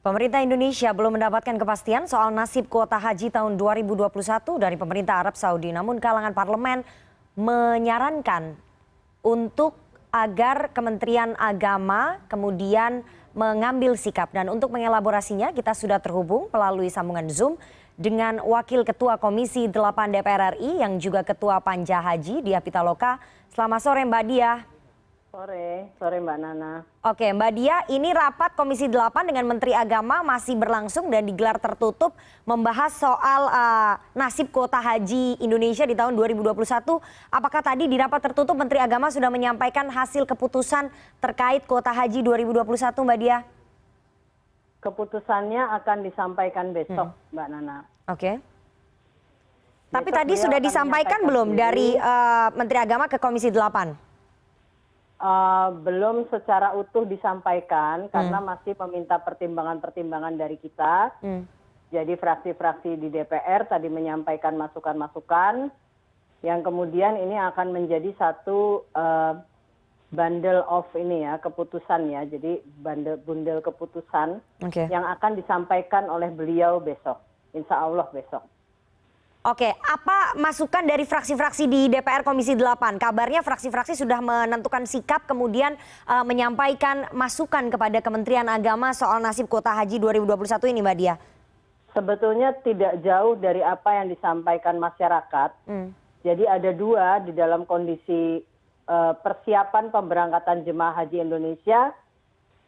Pemerintah Indonesia belum mendapatkan kepastian soal nasib kuota haji tahun 2021 dari pemerintah Arab Saudi. Namun kalangan parlemen menyarankan untuk agar Kementerian Agama kemudian mengambil sikap. Dan untuk mengelaborasinya kita sudah terhubung melalui sambungan Zoom dengan Wakil Ketua Komisi 8 DPR RI yang juga Ketua Panja Haji Diah Pitaloka. Selamat sore Mbak Diah. Sore Mbak Nana. Oke Mbak Diah, ini rapat Komisi 8 dengan Menteri Agama masih berlangsung dan digelar tertutup membahas soal nasib kuota haji Indonesia di tahun 2021. Apakah tadi di rapat tertutup Menteri Agama sudah menyampaikan hasil keputusan terkait kuota haji 2021 Mbak Diah? Keputusannya akan disampaikan besok Mbak Nana. Oke. Tapi Besok tadi beliau sudah akan disampaikan menyampaikan belum sendiri. dari Menteri Agama ke Komisi 8? Belum secara utuh disampaikan karena masih meminta pertimbangan-pertimbangan dari kita. Jadi fraksi-fraksi di DPR tadi menyampaikan masukan-masukan yang kemudian ini akan menjadi satu bundle of ini ya, keputusan ya. Jadi bundel keputusan yang akan disampaikan oleh beliau besok. Insya Allah besok. Oke, apa masukan dari fraksi-fraksi di DPR Komisi 8? Kabarnya fraksi-fraksi sudah menentukan sikap kemudian menyampaikan masukan kepada Kementerian Agama soal nasib kuota haji 2021 ini Mbak Diah. Sebetulnya tidak jauh dari apa yang disampaikan masyarakat. Jadi ada dua di dalam kondisi persiapan pemberangkatan jemaah haji Indonesia.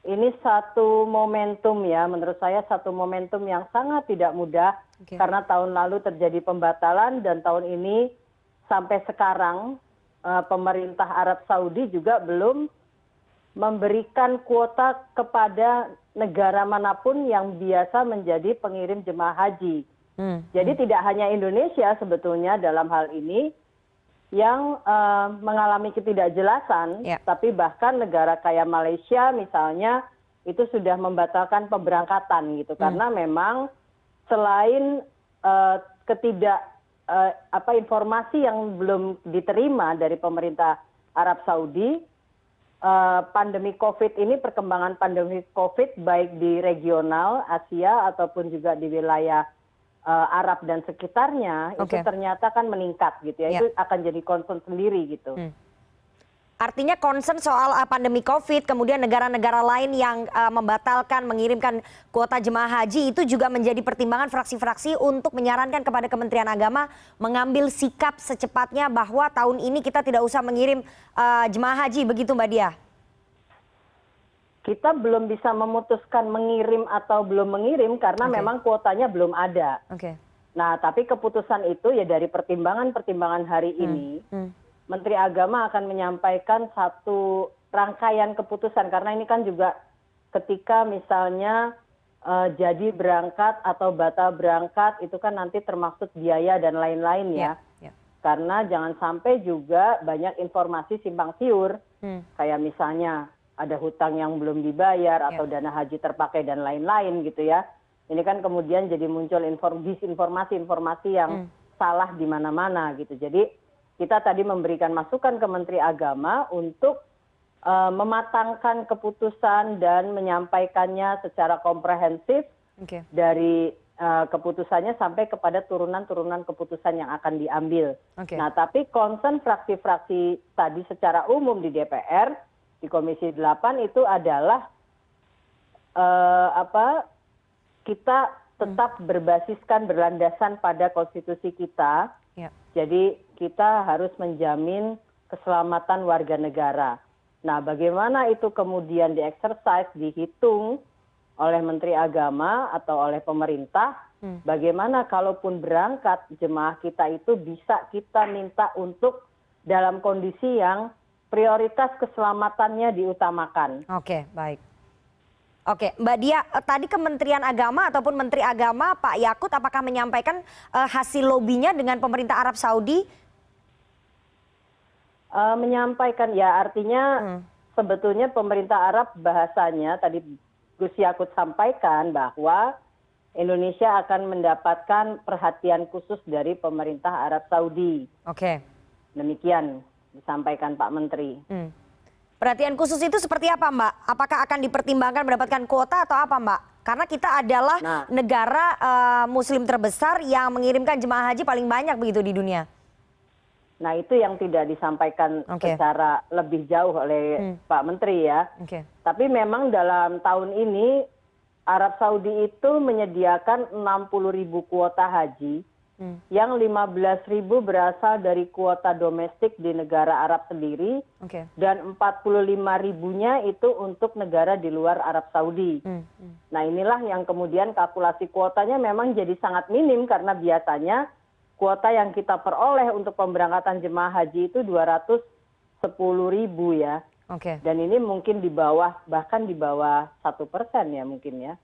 Ini satu momentum ya, menurut saya satu momentum yang sangat tidak mudah. Karena tahun lalu terjadi pembatalan dan tahun ini sampai sekarang pemerintah Arab Saudi juga belum memberikan kuota kepada negara manapun yang biasa menjadi pengirim jemaah haji. Jadi tidak hanya Indonesia sebetulnya dalam hal ini yang mengalami ketidakjelasan, tapi bahkan negara kayak Malaysia misalnya itu sudah membatalkan pemberangkatan gitu karena memang selain informasi yang belum diterima dari pemerintah Arab Saudi, pandemi COVID ini perkembangan pandemi COVID baik di regional Asia ataupun juga di wilayah Arab dan sekitarnya itu ternyata kan meningkat gitu ya. Itu akan jadi concern sendiri gitu. Artinya concern soal pandemi COVID, kemudian negara-negara lain yang membatalkan mengirimkan kuota jemaah haji itu juga menjadi pertimbangan fraksi-fraksi untuk menyarankan kepada Kementerian Agama mengambil sikap secepatnya bahwa tahun ini kita tidak usah mengirim jemaah haji, begitu Mbak Diah? Kita belum bisa memutuskan mengirim atau belum mengirim karena memang kuotanya belum ada. Nah, tapi keputusan itu ya dari pertimbangan-pertimbangan hari ini, Menteri Agama akan menyampaikan satu rangkaian keputusan karena ini kan juga ketika misalnya jadi berangkat atau batal berangkat itu kan nanti termasuk biaya dan lain-lain ya. Karena jangan sampai juga banyak informasi simpang siur kayak misalnya ada hutang yang belum dibayar atau dana haji terpakai dan lain-lain gitu ya. Ini kan kemudian jadi muncul disinformasi-informasi yang salah di mana-mana gitu. Jadi kita tadi memberikan masukan ke Menteri Agama untuk mematangkan keputusan dan menyampaikannya secara komprehensif dari keputusannya sampai kepada turunan-turunan keputusan yang akan diambil. Nah, tapi concern fraksi-fraksi tadi secara umum di DPR, di Komisi 8 itu adalah kita tetap berbasiskan berlandasan pada konstitusi kita. Jadi kita harus menjamin keselamatan warga negara. Nah, bagaimana itu kemudian dieksersis, dihitung oleh Menteri Agama atau oleh pemerintah, bagaimana kalaupun berangkat jemaah kita itu bisa kita minta untuk dalam kondisi yang prioritas keselamatannya diutamakan. Oke, baik. Oke, Mbak Diah, tadi Kementerian Agama ataupun Menteri Agama Pak Yakut apakah menyampaikan hasil lobbynya dengan pemerintah Arab Saudi? Menyampaikan ya, artinya sebetulnya pemerintah Arab bahasanya tadi Gus Yakut sampaikan bahwa Indonesia akan mendapatkan perhatian khusus dari pemerintah Arab Saudi. Demikian disampaikan Pak Menteri. Perhatian khusus itu seperti apa Mbak? Apakah akan dipertimbangkan mendapatkan kuota atau apa Mbak? Karena kita adalah negara muslim terbesar yang mengirimkan jemaah haji paling banyak begitu di dunia. Nah itu yang tidak disampaikan secara lebih jauh oleh Pak Menteri ya. Tapi memang dalam tahun ini Arab Saudi itu menyediakan 60.000 kuota haji, yang 15.000 berasal dari kuota domestik di negara Arab sendiri, dan 45.000-nya itu untuk negara di luar Arab Saudi. Nah inilah yang kemudian kalkulasi kuotanya memang jadi sangat minim karena biasanya kuota yang kita peroleh untuk pemberangkatan jemaah haji itu 210.000 ya. Dan ini mungkin di bawah, bahkan di bawah 1% ya mungkin ya.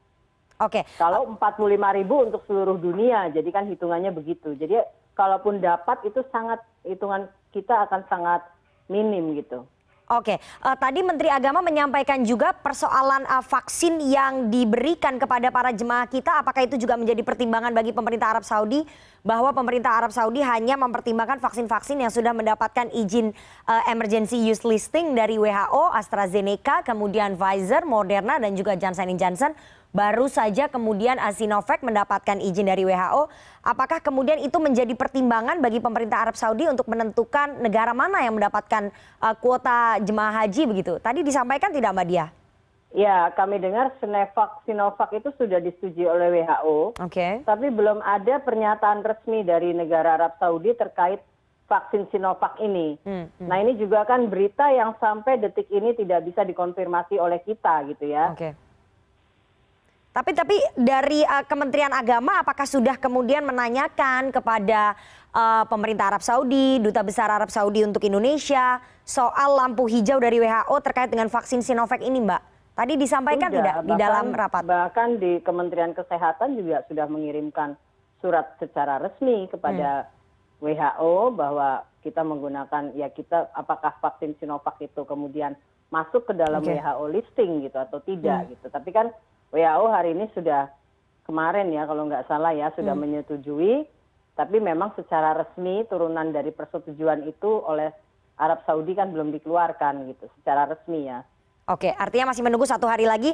Kalau 45.000 untuk seluruh dunia, jadi kan hitungannya begitu. Jadi kalaupun dapat itu sangat, hitungan kita akan sangat minim gitu. Tadi Menteri Agama menyampaikan juga persoalan vaksin yang diberikan kepada para jemaah kita. Apakah itu juga menjadi pertimbangan bagi pemerintah Arab Saudi, bahwa pemerintah Arab Saudi hanya mempertimbangkan vaksin-vaksin yang sudah mendapatkan izin emergency use listing dari WHO, AstraZeneca, kemudian Pfizer, Moderna, dan juga Johnson & Johnson. Baru saja kemudian Sinovac mendapatkan izin dari WHO. Apakah kemudian itu menjadi pertimbangan bagi pemerintah Arab Saudi untuk menentukan negara mana yang mendapatkan kuota jemaah haji begitu? Tadi disampaikan tidak Mbak Diah? Ya, kami dengar Sinovac itu sudah disetujui oleh WHO. Tapi belum ada pernyataan resmi dari negara Arab Saudi terkait vaksin Sinovac ini. Nah ini juga kan berita yang sampai detik ini tidak bisa dikonfirmasi oleh kita gitu ya. Tapi dari Kementerian Agama apakah sudah kemudian menanyakan kepada pemerintah Arab Saudi, Duta Besar Arab Saudi untuk Indonesia soal lampu hijau dari WHO terkait dengan vaksin Sinovac ini Mbak? Tadi disampaikan tidak di dalam rapat? Bahkan di Kementerian Kesehatan juga sudah mengirimkan surat secara resmi kepada WHO bahwa kita menggunakan, ya kita apakah vaksin Sinovac itu kemudian masuk ke dalam WHO listing gitu atau tidak gitu. Tapi kan WHO hari ini sudah kemarin ya kalau nggak salah ya sudah menyetujui, tapi memang secara resmi turunan dari persetujuan itu oleh Arab Saudi kan belum dikeluarkan gitu secara resmi ya. Artinya masih menunggu 1 hari lagi.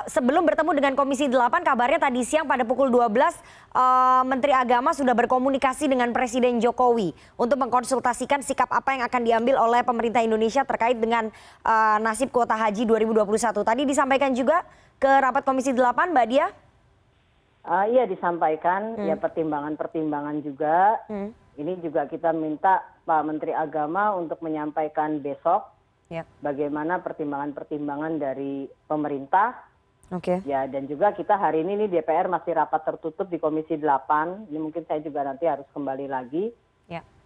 Sebelum bertemu dengan Komisi 8, kabarnya tadi siang pada pukul 12 Menteri Agama sudah berkomunikasi dengan Presiden Jokowi untuk mengkonsultasikan sikap apa yang akan diambil oleh pemerintah Indonesia terkait dengan nasib kuota haji 2021. Tadi disampaikan juga ke rapat Komisi 8 Mbak Diah? Iya disampaikan, ya pertimbangan-pertimbangan juga. Ini juga kita minta Pak Menteri Agama untuk menyampaikan besok bagaimana pertimbangan-pertimbangan dari pemerintah. Ya, dan juga kita hari ini DPR masih rapat tertutup di Komisi 8. Ini mungkin saya juga nanti harus kembali lagi.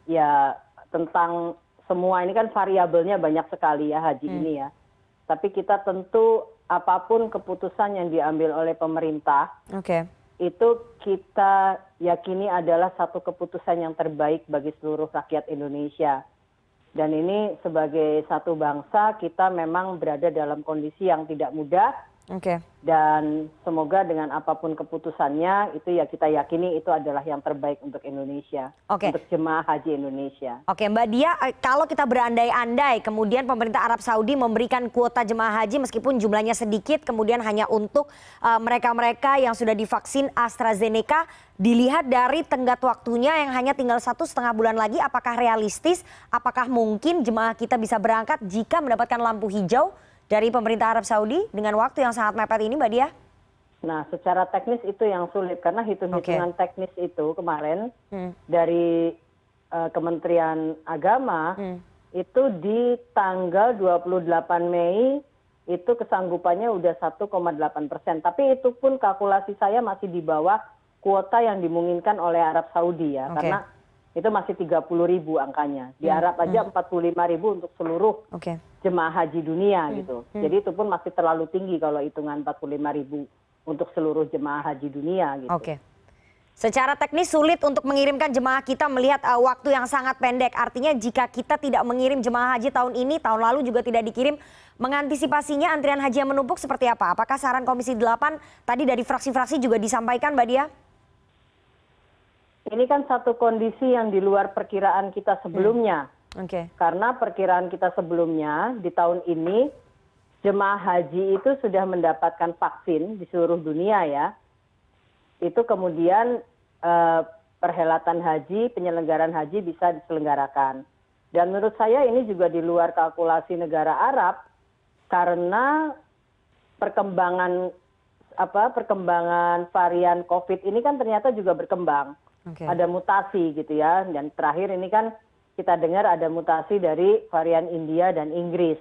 Ya, tentang semua ini kan variabelnya banyak sekali ya haji ini ya. Tapi kita tentu apapun keputusan yang diambil oleh pemerintah, itu kita yakini adalah satu keputusan yang terbaik bagi seluruh rakyat Indonesia. Dan ini sebagai satu bangsa kita memang berada dalam kondisi yang tidak mudah. Dan semoga dengan apapun keputusannya itu ya kita yakini itu adalah yang terbaik untuk Indonesia, untuk jemaah haji Indonesia. Mbak Diah, kalau kita berandai-andai kemudian pemerintah Arab Saudi memberikan kuota jemaah haji meskipun jumlahnya sedikit, kemudian hanya untuk mereka-mereka yang sudah divaksin AstraZeneca, dilihat dari tenggat waktunya yang hanya tinggal 1,5 bulan lagi, apakah realistis, apakah mungkin jemaah kita bisa berangkat jika mendapatkan lampu hijau dari pemerintah Arab Saudi dengan waktu yang sangat mepet ini Mbak Diah? Nah secara teknis itu yang sulit karena hitung-hitungan teknis itu kemarin dari Kementerian Agama itu di tanggal 28 Mei itu kesanggupannya udah 1,8%. Tapi itu pun kalkulasi saya masih di bawah kuota yang dimungkinkan oleh Arab Saudi ya. Karena itu masih 30.000 angkanya. Di Arab aja 45.000 untuk seluruh jemaah haji dunia gitu. Jadi itu pun masih terlalu tinggi kalau hitungan 45.000 untuk seluruh jemaah haji dunia gitu. Secara teknis sulit untuk mengirimkan jemaah kita melihat waktu yang sangat pendek. Artinya jika kita tidak mengirim jemaah haji tahun ini, tahun lalu juga tidak dikirim, mengantisipasinya antrian haji yang menumpuk seperti apa? Apakah saran Komisi 8 tadi dari fraksi-fraksi juga disampaikan Mbak Diah? Ini kan satu kondisi yang di luar perkiraan kita sebelumnya. Karena perkiraan kita sebelumnya di tahun ini jemaah haji itu sudah mendapatkan vaksin di seluruh dunia ya, itu kemudian perhelatan haji, penyelenggaraan haji bisa diselenggarakan. Dan menurut saya ini juga di luar kalkulasi negara Arab karena perkembangan varian COVID ini kan ternyata juga berkembang. Ada mutasi gitu ya. Dan terakhir ini kan kita dengar ada mutasi dari varian India dan Inggris.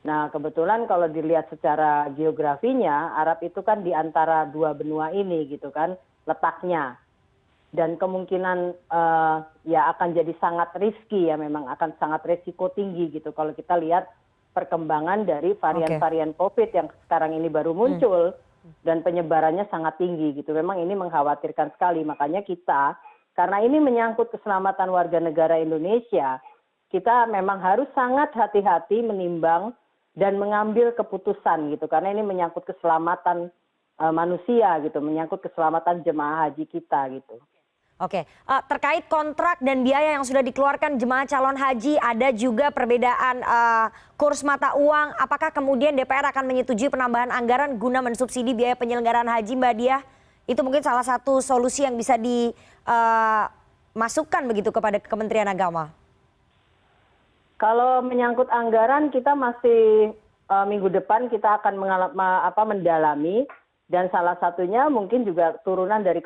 Nah, kebetulan kalau dilihat secara geografinya, Arab itu kan di antara dua benua ini gitu kan letaknya. Dan kemungkinan ya akan jadi sangat risky ya, memang akan sangat risiko tinggi gitu kalau kita lihat perkembangan dari varian-varian COVID yang sekarang ini baru muncul dan penyebarannya sangat tinggi gitu. Memang ini mengkhawatirkan sekali, makanya kita, karena ini menyangkut keselamatan warga negara Indonesia, kita memang harus sangat hati-hati menimbang dan mengambil keputusan gitu, karena ini menyangkut keselamatan manusia gitu, menyangkut keselamatan jemaah haji kita gitu. Oke, terkait kontrak dan biaya yang sudah dikeluarkan jemaah calon haji, ada juga perbedaan kurs mata uang. Apakah kemudian DPR akan menyetujui penambahan anggaran guna mensubsidi biaya penyelenggaraan haji, Mbak Diah? Itu mungkin salah satu solusi yang bisa dimasukkan begitu kepada Kementerian Agama. Kalau menyangkut anggaran, kita masih minggu depan kita akan mendalami, dan salah satunya mungkin juga turunan dari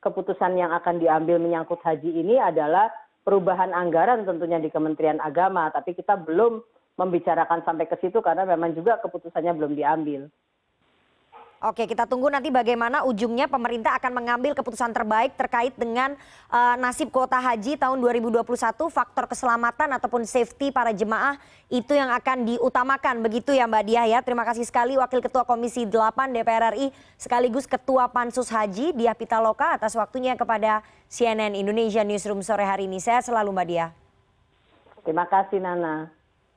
keputusan yang akan diambil menyangkut haji ini adalah perubahan anggaran tentunya di Kementerian Agama, tapi kita belum membicarakan sampai ke situ karena memang juga keputusannya belum diambil. Oke, kita tunggu nanti bagaimana ujungnya pemerintah akan mengambil keputusan terbaik terkait dengan nasib kuota haji tahun 2021, faktor keselamatan ataupun safety para jemaah itu yang akan diutamakan, begitu ya Mbak Diah ya. Terima kasih sekali Wakil Ketua Komisi 8 DPR RI sekaligus Ketua Pansus Haji Diah Pitaloka atas waktunya kepada CNN Indonesia Newsroom sore hari ini. Sehat selalu Mbak Diah. Terima kasih Nana.